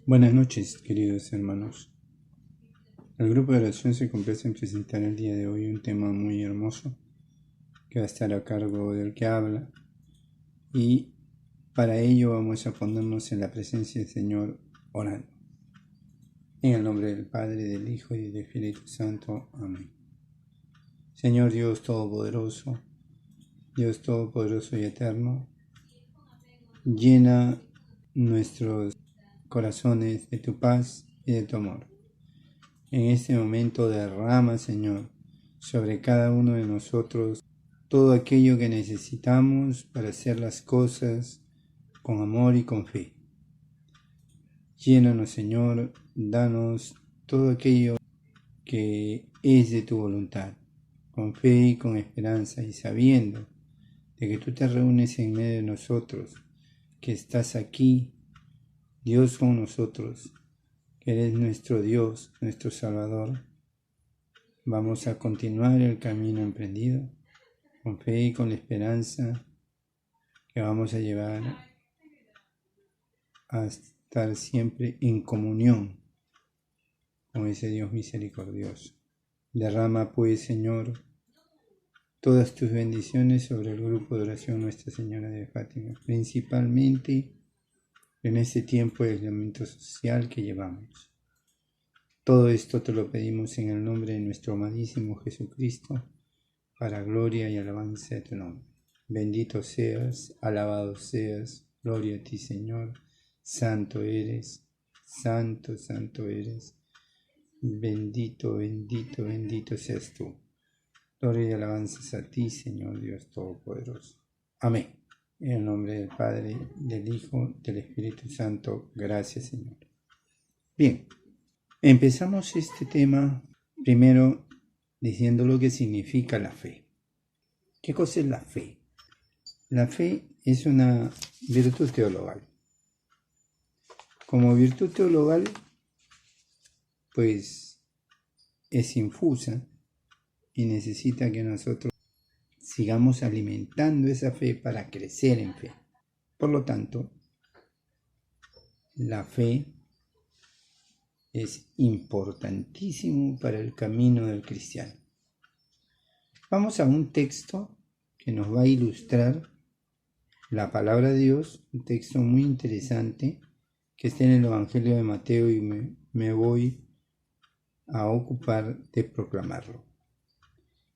Buenas noches, queridos hermanos. El grupo de oración se complace en presentar el día de hoy un tema muy hermoso que va a estar a cargo del que habla, y para ello vamos a ponernos en la presencia del Señor orando. En el nombre del Padre, del Hijo y del Espíritu Santo. Amén. Señor Dios Todopoderoso y eterno, llena nuestros corazones de tu paz y de tu amor. En este momento derrama, Señor, sobre cada uno de nosotros todo aquello que necesitamos para hacer las cosas con amor y con fe. Llénanos, Señor, danos todo aquello que es de tu voluntad, con fe y con esperanza, y sabiendo de que tú te reúnes en medio de nosotros, que estás aquí, Dios con nosotros, que eres nuestro Dios, nuestro Salvador. Vamos a continuar el camino emprendido con fe y con la esperanza que vamos a llevar a estar siempre en comunión con ese Dios misericordioso. Derrama pues, Señor, todas tus bendiciones sobre el grupo de oración Nuestra Señora de Fátima, principalmente en este tiempo de aislamiento social que llevamos. Todo esto te lo pedimos en el nombre de nuestro amadísimo Jesucristo, para gloria y alabanza de tu nombre. Bendito seas, alabado seas, gloria a ti, Señor. Santo eres, santo, santo eres. Bendito, bendito, bendito seas tú. Gloria y alabanzas a ti, Señor Dios Todopoderoso. Amén. En el nombre del Padre, del Hijo, del Espíritu Santo. Gracias, Señor. Bien, empezamos este tema primero diciendo lo que significa la fe. ¿Qué cosa es la fe? La fe es una virtud teologal. Como virtud teologal, pues es infusa y necesita que nosotros sigamos alimentando esa fe para crecer en fe. Por lo tanto, la fe es importantísimo para el camino del cristiano. Vamos a un texto que nos va a ilustrar la palabra de Dios, un texto muy interesante que está en el Evangelio de Mateo, y me voy a ocupar de proclamarlo.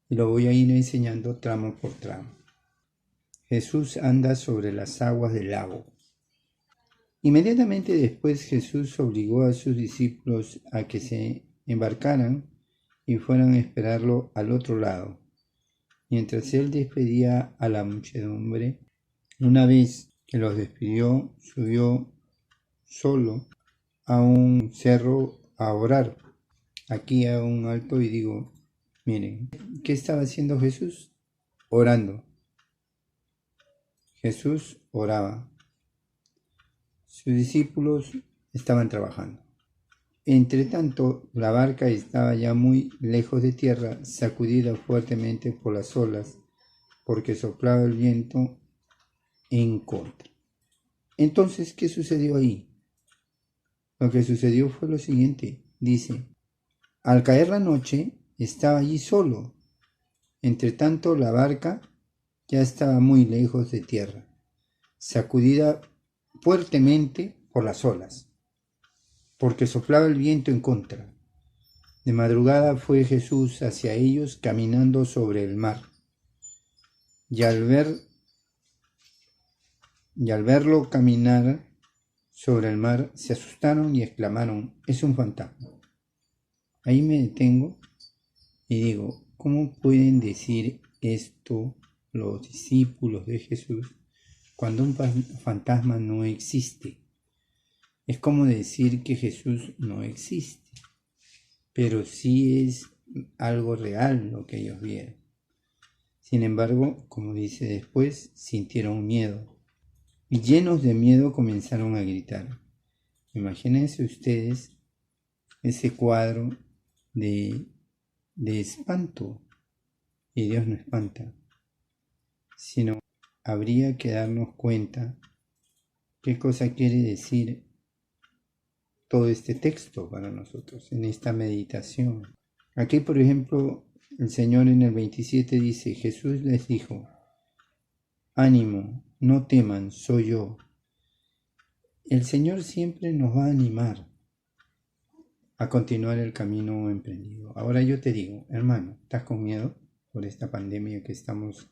Y lo voy a ir enseñando tramo por tramo. Jesús anda sobre las aguas del lago. Inmediatamente después Jesús obligó a sus discípulos a que se embarcaran y fueran a esperarlo al otro lado. Mientras él despedía a la muchedumbre, una vez que los despidió, subió solo a un cerro a orar. Aquí a un alto y digo, miren, ¿qué estaba haciendo Jesús? Orando. Jesús oraba. Sus discípulos estaban trabajando. Entre tanto, la barca estaba ya muy lejos de tierra, sacudida fuertemente por las olas, porque soplaba el viento en contra. Entonces, ¿qué sucedió ahí? Lo que sucedió fue lo siguiente. Dice, al caer la noche, estaba allí solo. Entre tanto, la barca ya estaba muy lejos de tierra, sacudida fuertemente por las olas, porque soplaba el viento en contra. De madrugada fue Jesús hacia ellos caminando sobre el mar, y al verlo caminar sobre el mar, se asustaron y exclamaron, es un fantasma. Ahí me detengo y digo, ¿cómo pueden decir esto los discípulos de Jesús cuando un fantasma no existe? Es como decir que Jesús no existe, pero sí es algo real lo que ellos vieron. Sin embargo, como dice después, sintieron miedo y llenos de miedo comenzaron a gritar. Imagínense ustedes ese cuadro de espanto. Y Dios no espanta, sino habría que darnos cuenta qué cosa quiere decir todo este texto para nosotros, en esta meditación. Aquí, por ejemplo, el Señor en el 27 dice, Jesús les dijo, ánimo, no teman, soy yo. El Señor siempre nos va a animar a continuar el camino emprendido. Ahora yo te digo, hermano, ¿estás con miedo por esta pandemia que estamos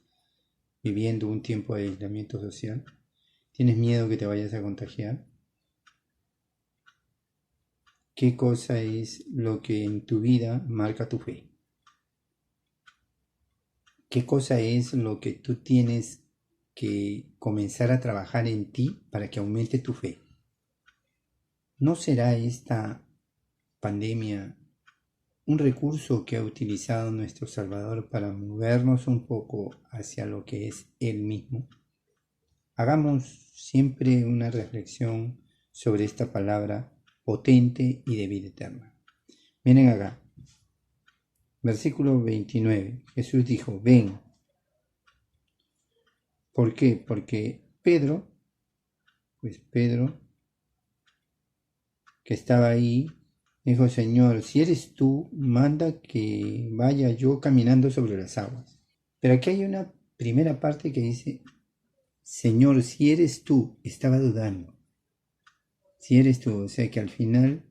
viviendo, un tiempo de aislamiento social? ¿Tienes miedo que te vayas a contagiar? ¿Qué cosa es lo que en tu vida marca tu fe? ¿Qué cosa es lo que tú tienes que comenzar a trabajar en ti para que aumente tu fe? ¿No será esta pandemia un recurso que ha utilizado nuestro Salvador para movernos un poco hacia lo que es Él mismo? Hagamos siempre una reflexión sobre esta palabra potente y de vida eterna. Miren acá, versículo 29, Jesús dijo, ven. ¿Por qué? Porque Pedro, que estaba ahí, dijo, Señor, si eres tú, manda que vaya yo caminando sobre las aguas. Pero aquí hay una primera parte que dice, Señor, si eres tú, estaba dudando. Si eres tú, o sea que al final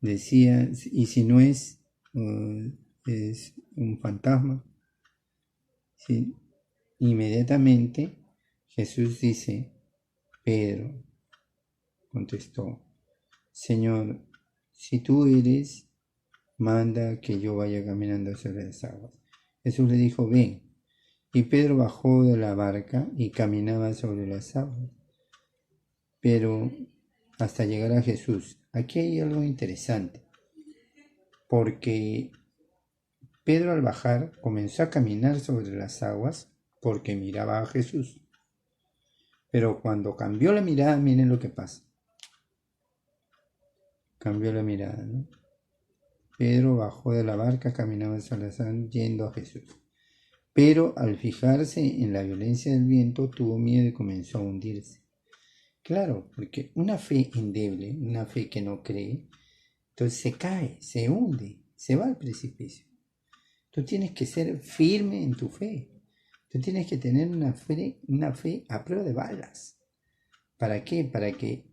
decía, y si no es, es un fantasma. ¿Sí? Inmediatamente Jesús dice, Pedro contestó, Señor, si tú eres, manda que yo vaya caminando sobre las aguas. Jesús le dijo, ven. Y Pedro bajó de la barca y caminaba sobre las aguas, pero hasta llegar a Jesús. Aquí hay algo interesante, porque Pedro al bajar comenzó a caminar sobre las aguas porque miraba a Jesús. Pero cuando cambió la mirada, miren lo que pasa. Cambió la mirada, ¿no? Pedro bajó de la barca, caminaba sobre las aguas yendo a Jesús. Pero al fijarse en la violencia del viento, tuvo miedo y comenzó a hundirse. Claro, porque una fe endeble, una fe que no cree, entonces se cae, se hunde, se va al precipicio. Tú tienes que ser firme en tu fe. Tú tienes que tener una fe a prueba de balas. ¿Para qué? Para que,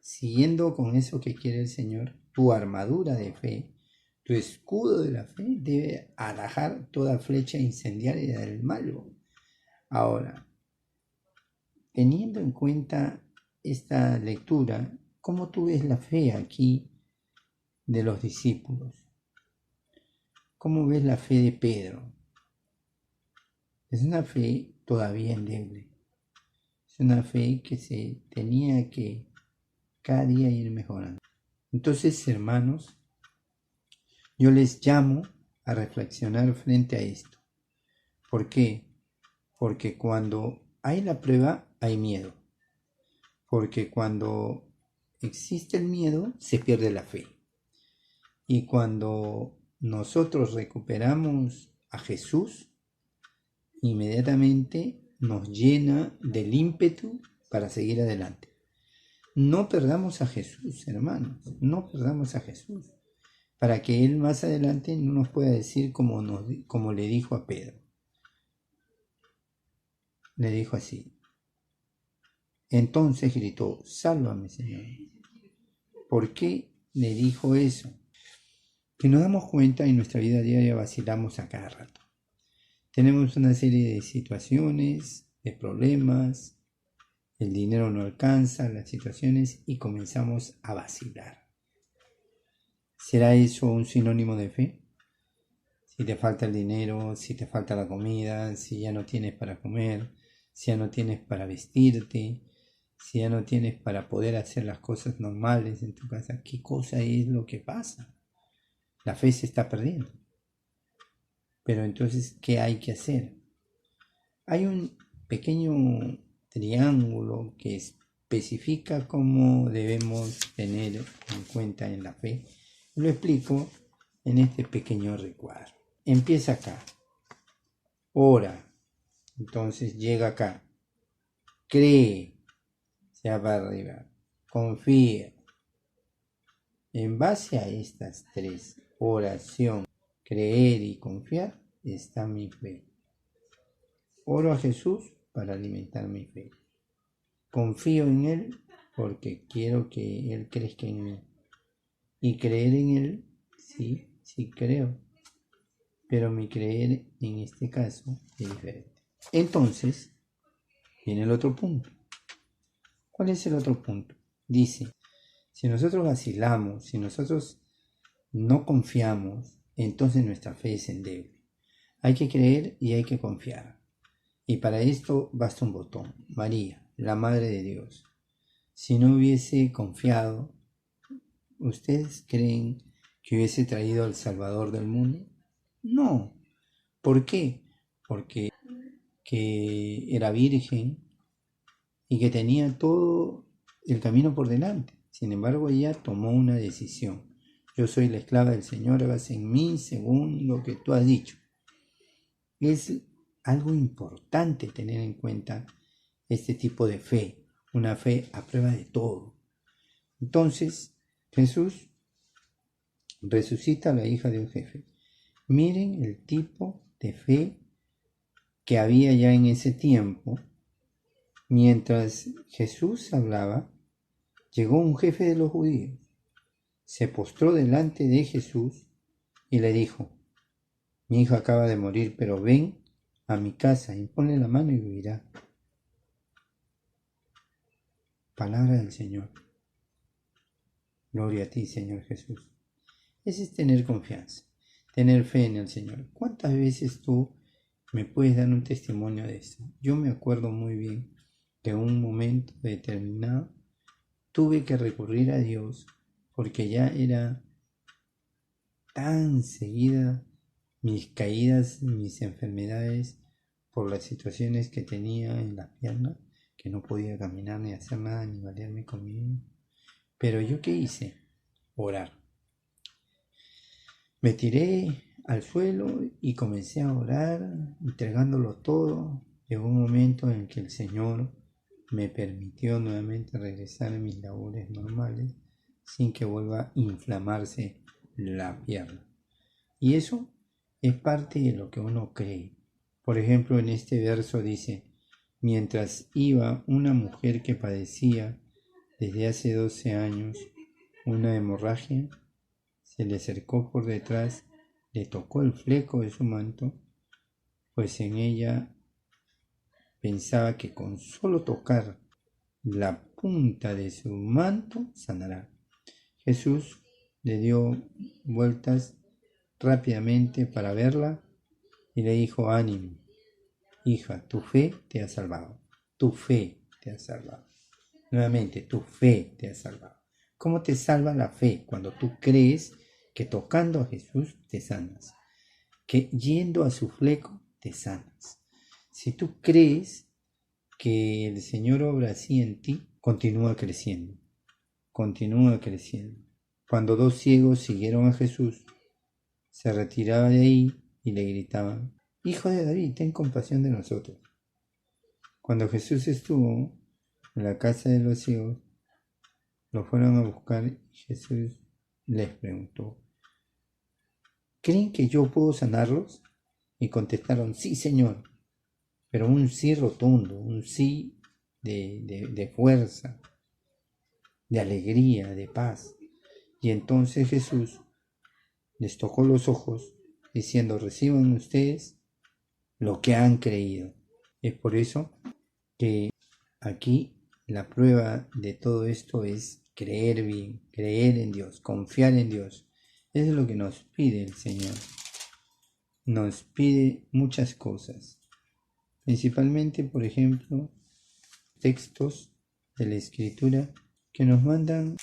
siguiendo con eso que quiere el Señor, tu armadura de fe, tu escudo de la fe, debe atajar toda flecha incendiaria del malo. Ahora, teniendo en cuenta esta lectura, ¿cómo tú ves la fe aquí de los discípulos? ¿Cómo ves la fe de Pedro? Es una fe todavía endeble. Es una fe que se tenía que cada día ir mejorando. Entonces, hermanos, yo les llamo a reflexionar frente a esto. ¿Por qué? Porque cuando hay la prueba, hay miedo. Porque cuando existe el miedo, se pierde la fe. Y cuando nosotros recuperamos a Jesús, inmediatamente nos llena del ímpetu para seguir adelante. No perdamos a Jesús, hermanos, no perdamos a Jesús, para que Él más adelante no nos pueda decir como le dijo a Pedro. Le dijo así. Entonces gritó, sálvame, Señor. ¿Por qué le dijo eso? Que nos damos cuenta en nuestra vida diaria vacilamos a cada rato. Tenemos una serie de situaciones, de problemas, el dinero no alcanza, las situaciones y comenzamos a vacilar. ¿Será eso un sinónimo de fe? Si te falta el dinero, si te falta la comida, si ya no tienes para comer, si ya no tienes para vestirte, si ya no tienes para poder hacer las cosas normales en tu casa, ¿qué cosa es lo que pasa? La fe se está perdiendo. Pero entonces, ¿qué hay que hacer? Hay un pequeño triángulo que especifica cómo debemos tener en cuenta en la fe. Lo explico en este pequeño recuadro. Empieza acá. Ora. Entonces llega acá. Cree. Se va para arriba. Confía. En base a estas tres, oración, creer y confiar, está mi fe. Oro a Jesús para alimentar mi fe. Confío en Él porque quiero que Él crezca en mí. Y creer en Él, sí creo. Pero mi creer en este caso es diferente. Entonces, viene el otro punto. ¿Cuál es el otro punto? Dice, si nosotros vacilamos, si nosotros no confiamos, entonces nuestra fe es endeble. Hay que creer y hay que confiar. Y para esto basta un botón. María, la Madre de Dios. Si no hubiese confiado, ¿ustedes creen que hubiese traído al Salvador del mundo? No. ¿Por qué? Porque era virgen y que tenía todo el camino por delante. Sin embargo, ella tomó una decisión. Yo soy la esclava del Señor, hágase en mí según lo que tú has dicho. Es algo importante tener en cuenta este tipo de fe, una fe a prueba de todo. Entonces, Jesús resucita a la hija de un jefe. Miren el tipo de fe que había ya en ese tiempo. Mientras Jesús hablaba, llegó un jefe de los judíos, se postró delante de Jesús y le dijo, mi hijo acaba de morir, pero ven a mi casa, imponle la mano y vivirá. Palabra del Señor. Gloria a ti, Señor Jesús. Ese es tener confianza, tener fe en el Señor. ¿Cuántas veces tú me puedes dar un testimonio de esto? Yo me acuerdo muy bien que en un momento determinado tuve que recurrir a Dios porque ya era tan seguida mis caídas, mis enfermedades por las situaciones que tenía en la pierna, que no podía caminar ni hacer nada ni valerme conmigo. Pero yo ¿qué hice? Orar. Me tiré al suelo y comencé a orar, entregándolo todo. Llegó un momento en que el Señor me permitió nuevamente regresar a mis labores normales sin que vuelva a inflamarse la pierna. Y eso es parte de lo que uno cree. Por ejemplo, en este verso dice, mientras iba una mujer que padecía desde hace 12 años una hemorragia, se le acercó por detrás, le tocó el fleco de su manto, pues en ella pensaba que con solo tocar la punta de su manto sanará. Jesús le dio vueltas rápidamente para verla y le dijo, ánimo, hija, tu fe te ha salvado. Tu fe te ha salvado. Nuevamente, tu fe te ha salvado. ¿Cómo te salva la fe? Cuando tú crees que tocando a Jesús te sanas, que yendo a su fleco te sanas. Si tú crees que el Señor obra así en ti, continúa creciendo, continúa creciendo. Cuando dos ciegos siguieron a Jesús, se retiraba de ahí y le gritaban, Hijo de David, ten compasión de nosotros. Cuando Jesús estuvo en la casa de los ciegos, lo fueron a buscar y Jesús les preguntó, ¿creen que yo puedo sanarlos? Y contestaron, sí, Señor, pero un sí rotundo, un sí de fuerza, de alegría, de paz. Y entonces Jesús les tocó los ojos, diciendo, reciban ustedes lo que han creído. Es por eso que aquí la prueba de todo esto es creer bien, creer en Dios, confiar en Dios. Eso es lo que nos pide el Señor. Nos pide muchas cosas. Principalmente, por ejemplo, textos de la Escritura que nos mandan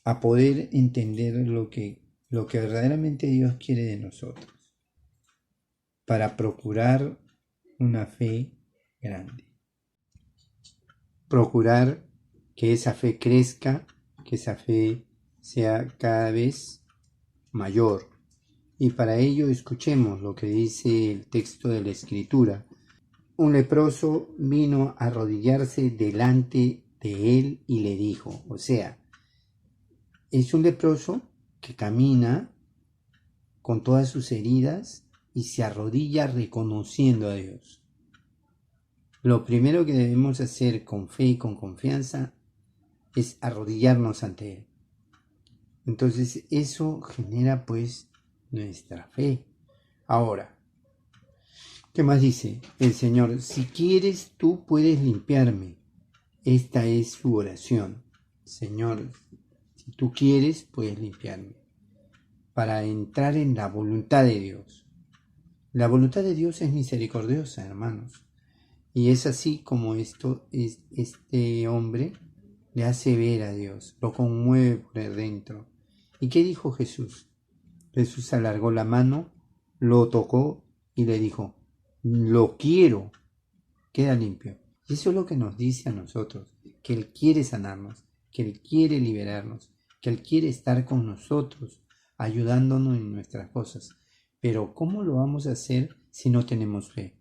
a poder entender lo que verdaderamente Dios quiere de nosotros, para procurar una fe grande. Procurar que esa fe crezca, que esa fe sea cada vez mayor. Y para ello escuchemos lo que dice el texto de la Escritura. Un leproso vino a arrodillarse delante de él y le dijo, o sea, es un leproso que camina con todas sus heridas y se arrodilla reconociendo a Dios. Lo primero que debemos hacer con fe y con confianza es arrodillarnos ante Él. Entonces eso genera pues nuestra fe. Ahora, ¿qué más dice el Señor? Si quieres, tú puedes limpiarme. Esta es su oración. Señor, si tú quieres, puedes limpiarme. Para entrar en la voluntad de Dios. La voluntad de Dios es misericordiosa, hermanos. Y es así como este hombre le hace ver a Dios, lo conmueve por dentro. ¿Y qué dijo Jesús? Jesús alargó la mano, lo tocó y le dijo, lo quiero, queda limpio. Y eso es lo que nos dice a nosotros, que Él quiere sanarnos, que Él quiere liberarnos, que Él quiere estar con nosotros, ayudándonos en nuestras cosas. Pero ¿cómo lo vamos a hacer si no tenemos fe?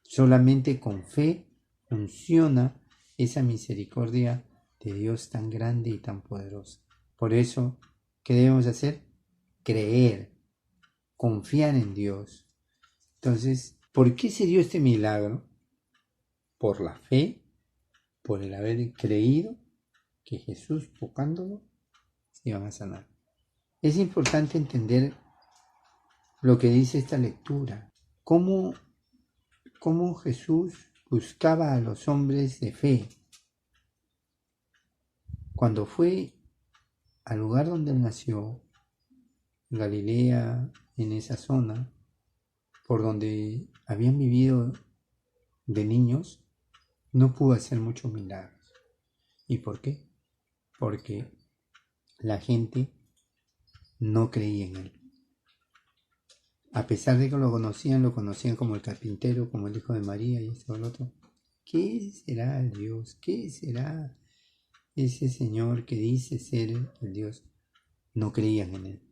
Solamente con fe funciona esa misericordia de Dios tan grande y tan poderosa. Por eso, ¿qué debemos hacer? Creer, confiar en Dios. Entonces, ¿por qué se dio este milagro? Por la fe, por el haber creído que Jesús, tocándolo, se iban a sanar. Es importante entender lo que dice esta lectura. Cómo Jesús buscaba a los hombres de fe. Cuando fue al lugar donde él nació, Galilea, en esa zona, por donde habían vivido de niños, no pudo hacer muchos milagros. ¿Y por qué? Porque la gente no creía en él. A pesar de que lo conocían como el carpintero, como el hijo de María y esto y lo otro. ¿Qué será el Dios? ¿Qué será ese Señor que dice ser el Dios? No creían en él.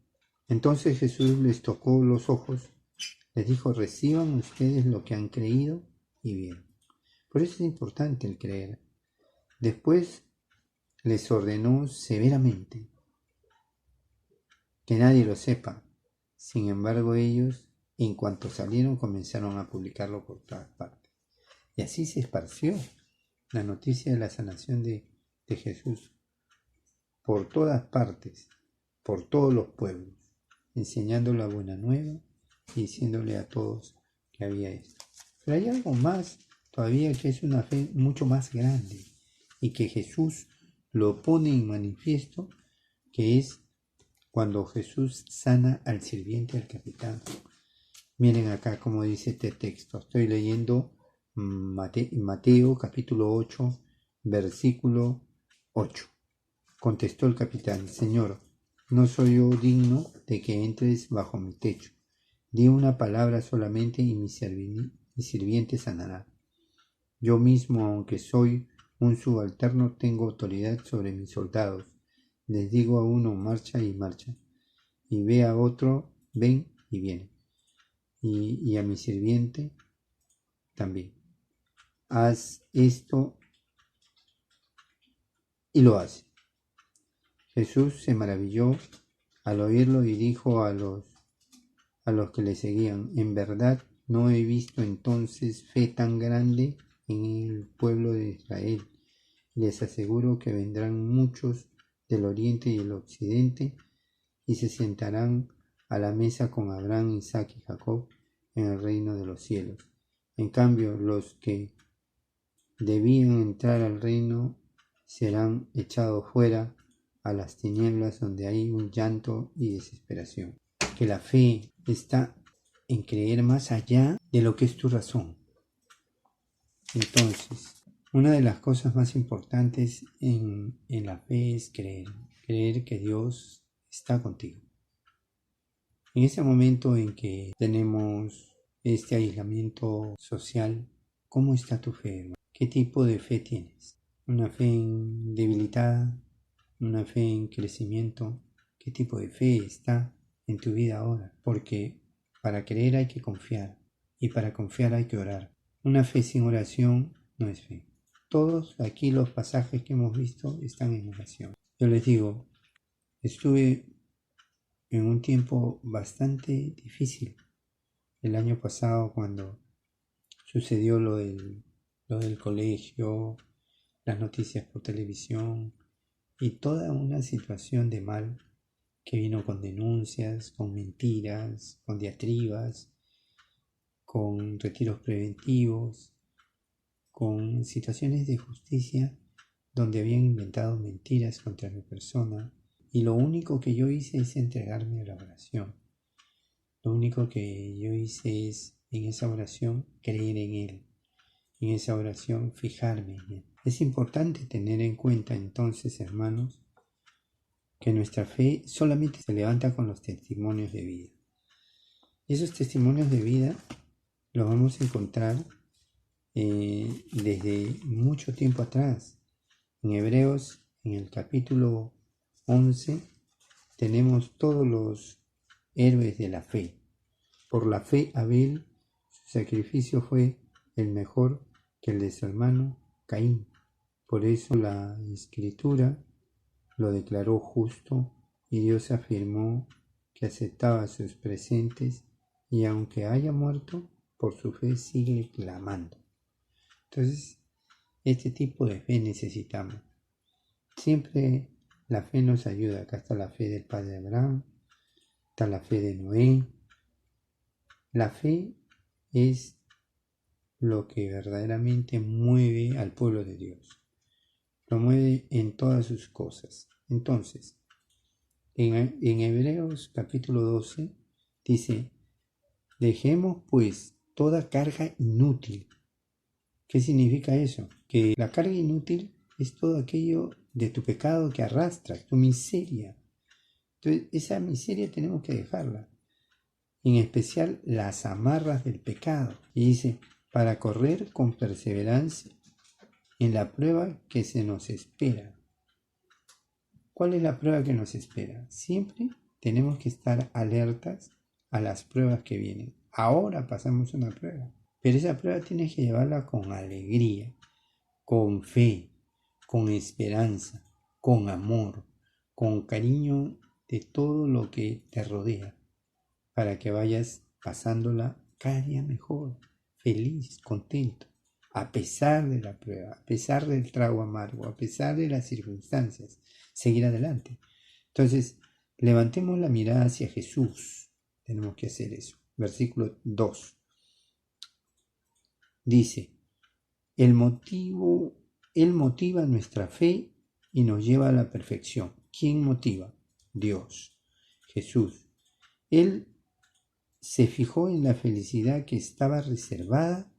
Entonces Jesús les tocó los ojos, les dijo, reciban ustedes lo que han creído y vieron. Por eso es importante el creer. Después les ordenó severamente que nadie lo sepa. Sin embargo, ellos, en cuanto salieron, comenzaron a publicarlo por todas partes. Y así se esparció la noticia de la sanación de Jesús por todas partes, por todos los pueblos, enseñando la buena nueva y diciéndole a todos que había esto. Pero hay algo más todavía, que es una fe mucho más grande y que Jesús lo pone en manifiesto, que es cuando Jesús sana al sirviente, al capitán. Miren acá como dice este texto. Estoy leyendo Mateo capítulo 8, versículo 8. Contestó el capitán, Señor, no soy yo digno de que entres bajo mi techo. Di una palabra solamente y mi sirviente sanará. Yo mismo, aunque soy un subalterno, tengo autoridad sobre mis soldados. Les digo a uno, marcha y marcha, y ve a otro, ven y viene, y a mi sirviente también. Haz esto y lo hace. Jesús se maravilló al oírlo y dijo a los que le seguían, en verdad no he visto entonces fe tan grande en el pueblo de Israel. Les aseguro que vendrán muchos del oriente y el occidente y se sentarán a la mesa con Abraham, Isaac y Jacob en el reino de los cielos. En cambio, los que debían entrar al reino serán echados fuera a las tinieblas, donde hay un llanto y desesperación. Que la fe está en creer más allá de lo que es tu razón. Entonces, una de las cosas más importantes en la fe es creer que Dios está contigo. En ese momento en que tenemos este aislamiento social, ¿cómo está tu fe, hermano? ¿Qué tipo de fe tienes? ¿Una fe debilitada? ¿Una fe en crecimiento? ¿Qué tipo de fe está en tu vida ahora? Porque para creer hay que confiar, y para confiar hay que orar. Una fe sin oración no es fe. Todos aquí los pasajes que hemos visto están en oración. Yo les digo, estuve en un tiempo bastante difícil. El año pasado, cuando sucedió lo del colegio, las noticias por televisión y toda una situación de mal que vino con denuncias, con mentiras, con diatribas, con retiros preventivos, con situaciones de justicia donde habían inventado mentiras contra mi persona, y lo único que yo hice es entregarme a la oración. Lo único que yo hice es, en esa oración, creer en Él. En esa oración, fijarme en Él. Es importante tener en cuenta entonces, hermanos, que nuestra fe solamente se levanta con los testimonios de vida. Y esos testimonios de vida los vamos a encontrar desde mucho tiempo atrás. En Hebreos, en el capítulo 11, tenemos todos los héroes de la fe. Por la fe, Abel, su sacrificio fue el mejor que el de su hermano Caín. Por eso la Escritura lo declaró justo y Dios afirmó que aceptaba sus presentes y aunque haya muerto, por su fe sigue clamando. Entonces, este tipo de fe necesitamos. Siempre la fe nos ayuda. Acá está la fe del padre Abraham, está la fe de Noé. La fe es lo que verdaderamente mueve al pueblo de Dios. Lo mueve en todas sus cosas. Entonces, en Hebreos capítulo 12 dice, dejemos pues toda carga inútil. ¿Qué significa eso? Que la carga inútil es todo aquello de tu pecado que arrastras, tu miseria. Entonces, esa miseria tenemos que dejarla. En especial las amarras del pecado. Y dice, para correr con perseverancia en la prueba que se nos espera. ¿Cuál es la prueba que nos espera? Siempre tenemos que estar alertas a las pruebas que vienen. Ahora pasamos una prueba, pero esa prueba tienes que llevarla con alegría, con fe, con esperanza, con amor, con cariño de todo lo que te rodea, para que vayas pasándola cada día mejor, feliz, contento, a pesar de la prueba, a pesar del trago amargo, a pesar de las circunstancias, seguir adelante. Entonces, levantemos la mirada hacia Jesús. Tenemos que hacer eso. Versículo 2. Dice, Él motiva nuestra fe y nos lleva a la perfección. ¿Quién motiva? Dios, Jesús. Él se fijó en la felicidad que estaba reservada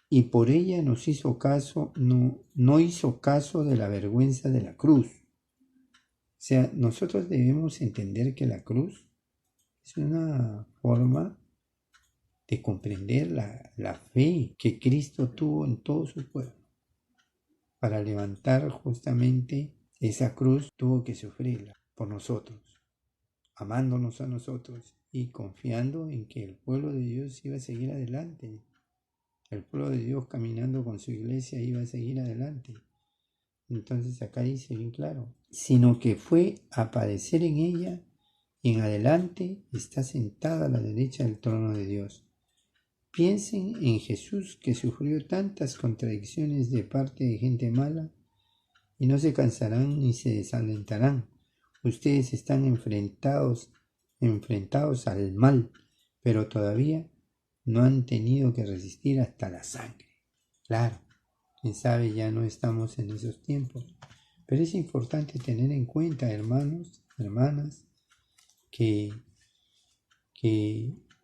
y por ella nos hizo caso, no hizo caso de la vergüenza de la cruz. O sea, nosotros debemos entender que la cruz es una forma de comprender la fe que Cristo tuvo en todo su pueblo. Para levantar justamente esa cruz tuvo que sufrirla por nosotros, amándonos a nosotros y confiando en que el pueblo de Dios iba a seguir adelante. El pueblo de Dios caminando con su iglesia iba a seguir adelante. Entonces acá dice bien claro, sino que fue a padecer en ella y en adelante está sentada a la derecha del trono de Dios. Piensen en Jesús que sufrió tantas contradicciones de parte de gente mala y no se cansarán ni se desalentarán. Ustedes están enfrentados al mal, pero todavía no han tenido que resistir hasta la sangre. Claro, quién sabe, ya no estamos en esos tiempos. Pero es importante tener en cuenta, hermanos, hermanas, que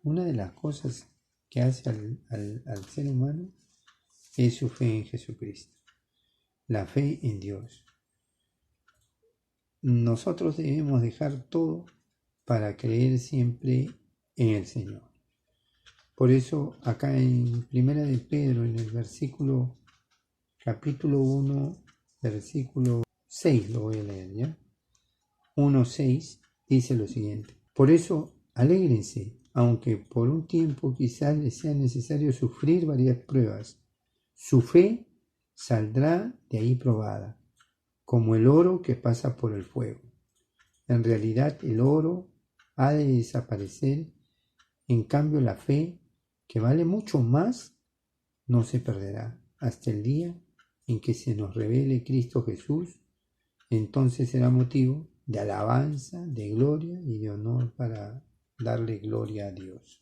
una de las cosas que hace al ser humano es su fe en Jesucristo, la fe en Dios. Nosotros debemos dejar todo para creer siempre en el Señor. Por eso acá en Primera de Pedro, en el capítulo 1, versículo 6, lo voy a leer, ¿ya? 1:6 dice lo siguiente. Por eso, alégrense, aunque por un tiempo quizás les sea necesario sufrir varias pruebas. Su fe saldrá de ahí probada, como el oro que pasa por el fuego. En realidad el oro ha de desaparecer, en cambio la fe, que vale mucho más, no se perderá hasta el día en que se nos revele Cristo Jesús. Entonces será motivo de alabanza, de gloria y de honor para darle gloria a Dios.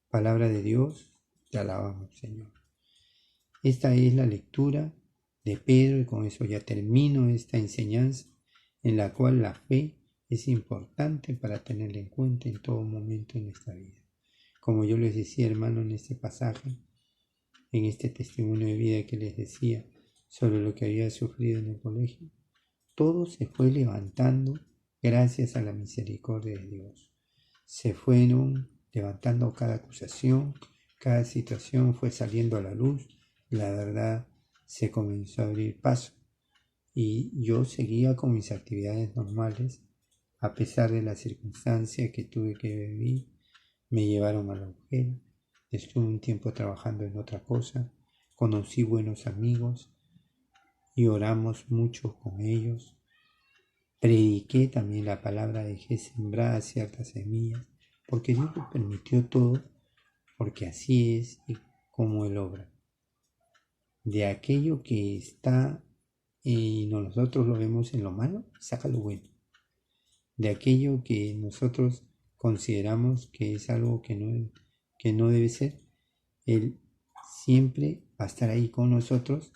Palabra de Dios, te alabamos, Señor. Esta es la lectura de Pedro y con eso ya termino esta enseñanza en la cual la fe es importante para tenerla en cuenta en todo momento en nuestra vida. Como yo les decía, hermano, en este pasaje, en este testimonio de vida que les decía sobre lo que había sufrido en el colegio, todo se fue levantando gracias a la misericordia de Dios. Se fueron levantando cada acusación, cada situación fue saliendo a la luz, la verdad se comenzó a abrir paso y yo seguía con mis actividades normales a pesar de las circunstancias que tuve que vivir. Me llevaron a la mujer, estuve un tiempo trabajando en otra cosa, conocí buenos amigos y oramos mucho con ellos. Prediqué también la palabra, dejé sembradas ciertas semillas, porque Dios lo permitió todo, porque así es y como Él obra. De aquello que está y nosotros lo vemos en lo malo, saca lo bueno. De aquello que nosotros consideramos que es algo que no debe ser, Él siempre va a estar ahí con nosotros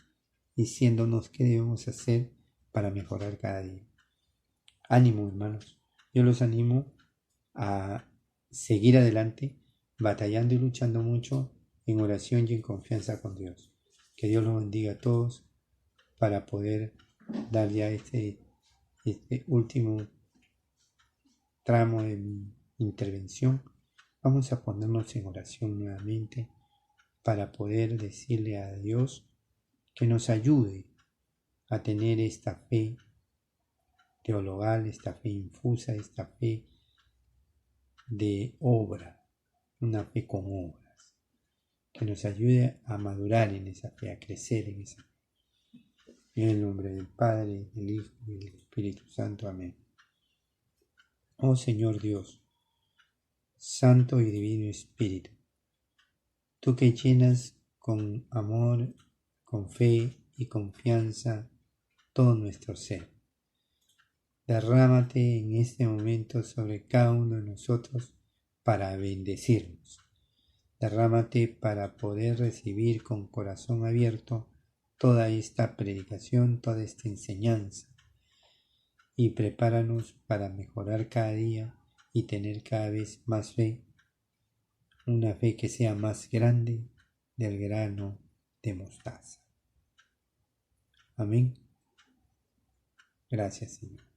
diciéndonos qué debemos hacer para mejorar cada día. Ánimo, hermanos. Yo los animo a seguir adelante, batallando y luchando mucho en oración y en confianza con Dios. Que Dios los bendiga a todos para poder dar ya este último tramo de mi intervención. Vamos a ponernos en oración nuevamente para poder decirle a Dios que nos ayude a tener esta fe teologal, esta fe infusa, esta fe de obra, una fe con obras, que nos ayude a madurar en esa fe, a crecer en esa fe. En el nombre del Padre, del Hijo y del Espíritu Santo. Amén. Oh Señor Dios, Santo y Divino Espíritu, tú que llenas con amor, con fe y confianza todo nuestro ser, derrámate en este momento sobre cada uno de nosotros para bendecirnos. Derrámate para poder recibir con corazón abierto toda esta predicación, toda esta enseñanza, y prepáranos para mejorar cada día y tener cada vez más fe, una fe que sea más grande del grano de mostaza. Amén. Gracias, Señor.